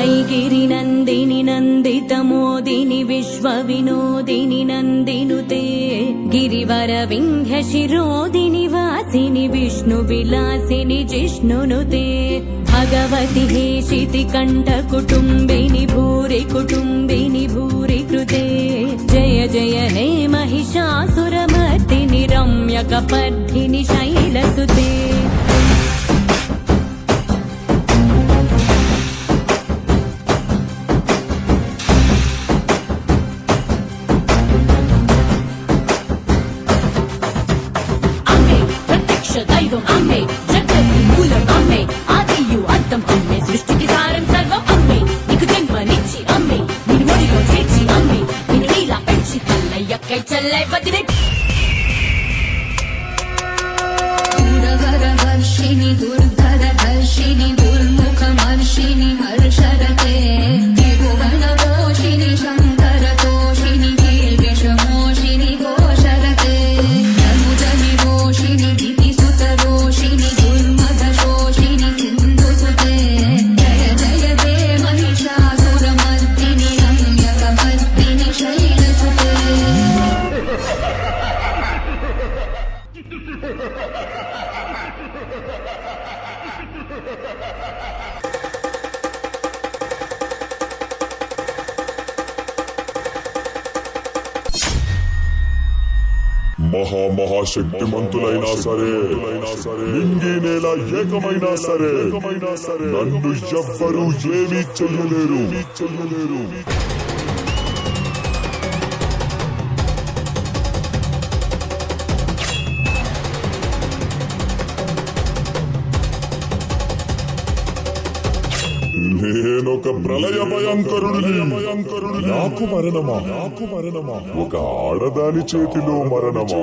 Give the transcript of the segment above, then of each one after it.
ऐगिरि नन्दिनि नन्दितमोदिनि विश्वविनोदिनि नन्दिनुते गिरिवर विन्ध्यशिरोदिनि वासिनि विष्णुविलासिनि जिष्णुनुते भगवति हेशिति कण्ठकुटुम्बिनि भूरि कुटुम्बिनि भूरि कृते जय जय हे महिषासुरमर्दिनि रम्यकपर्दिनि शैलसुते दैवम् अम्मे जगति मूलम् अम्मे आदियु अर्थम् अम्मे सृष्टिकि सारं सर्वम् अम्मे निकु जन्मनिच्చి अम्मे निन्नु मुडिलो చేర్చి अम्मे निन्नु नीला పెంచి తల్లయ్యకై చెల్లై వదిలే दूरवरवर्षिणि दुर्धरधर्षिणि दुर्मुखमर्षिणि हर्षरते त्रिभुवनपोषिणि शङ्करतोषिणि कीर्विषमोषिणि घोषरते धनुजनिरोषिणि दितिसुतरोषिणि दुर्मदशोषिणि सिन्धुसुते जय जय दे महिषासुरमर्दिनि रम्यकपर्दिनि शैलसुते మహాశక్తిమంతులైనా సరే నింగి నేల ఏకమైనా సరే నన్ను ఎవ్వరూ ఏమీ చెయ్యలేరు. నేనొక ప్రళయ భయంకరుడిని. నాకు మరణమా ఒక ఆడదాని చేతిలో మరణమా?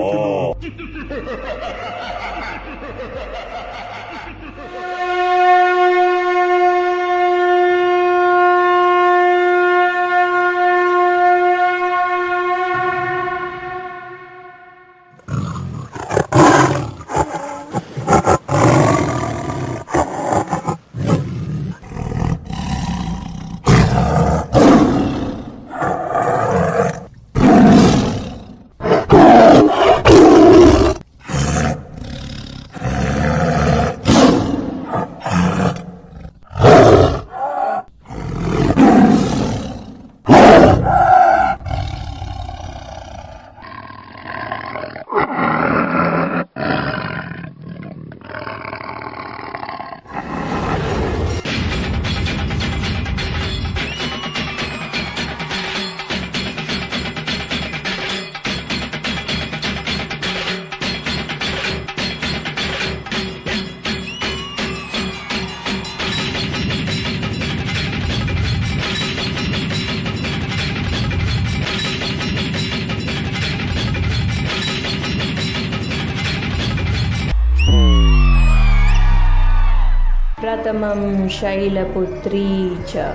प्रथमं शैलपुत्री च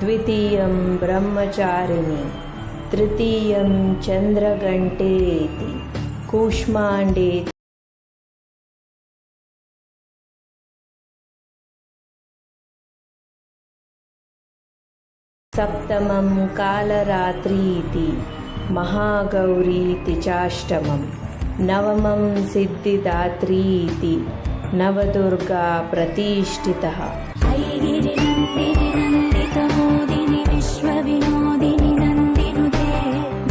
द्वितीयं ब्रह्मचारिणी तृतीयं चन्द्रघण्टेति कूष्माण्डे सप्तमं कालरात्रीति महागौरीति चाष्टमं नवमं सिद्धिदात्रीति नवदुर्गा प्रतिष्ठितः ऐगिरि नन्दिनि नन्दितमोदिनि विश्वविनोदिनि नन्दिनुते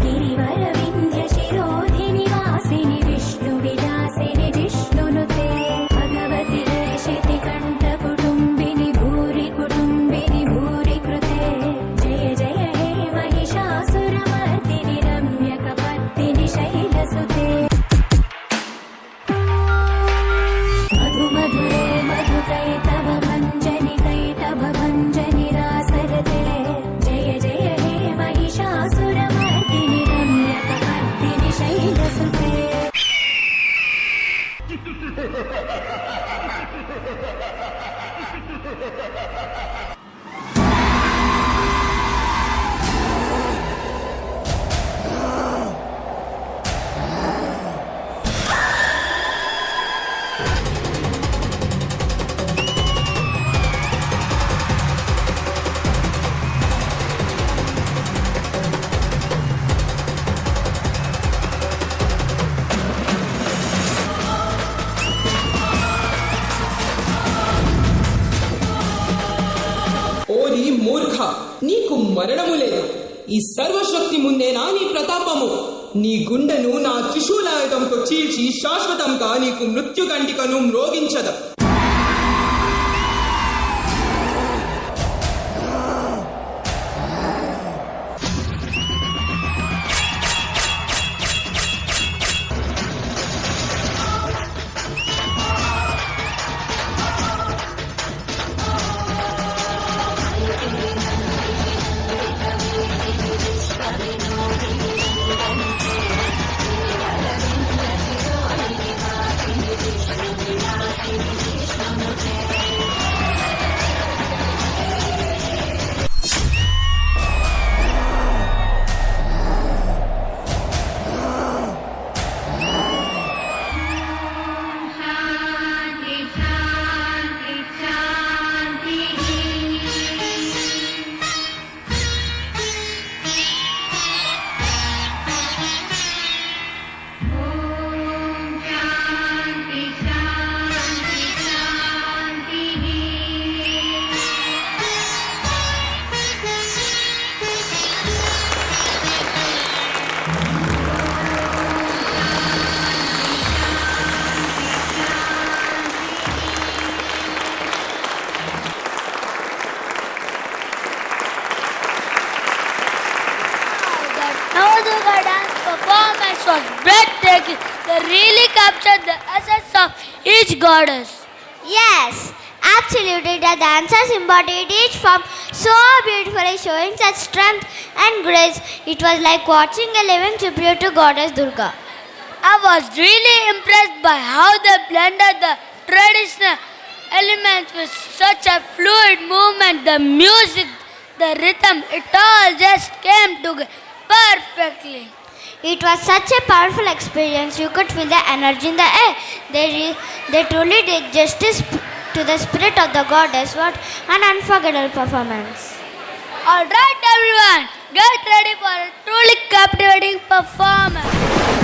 गिरिवर विन्ध्यशिरोदिनि वासिनि विष्णुविलासिनि जिष्णुनुते भगवति हेशिति कण्ठकुटुम्बिनि भूरि कुटुम्बिनि भूरि कृते जय जय हे महिषासुरमर्दिनि रम्यकपर्दिनि शैलसुते मधुरे मधुकैटभ भञ्जनि रासरते जय जय हे महिषासुरमर्दिनि रम्यकपर्दिनि शैलसुते ఓరి మూర్ఖ, నీకు మరణము లేదు. ఈ సర్వశక్తి ముందేనా నీ ప్రతాపము? నీ గుండెను నా త్రిశూలాయుధంతో చీల్చి శాశ్వతంగా నీకు మృత్యుగంటికను మ్రోగించద. Navaduga dance performance was breathtaking. They really captured the essence of each goddess. Yes, absolutely. The dancers embodied each form so beautifully, showing such strength and grace. It was like watching a living tribute to Goddess Durga. I was really impressed by how they blended the traditional elements with such a fluid movement. The music, the rhythm, it all just came together perfectly. It was such a powerful experience. You could feel the energy in the air. They truly did justice to the spirit of the goddess. What an unforgettable performance. Alright everyone, get ready for a truly captivating performance.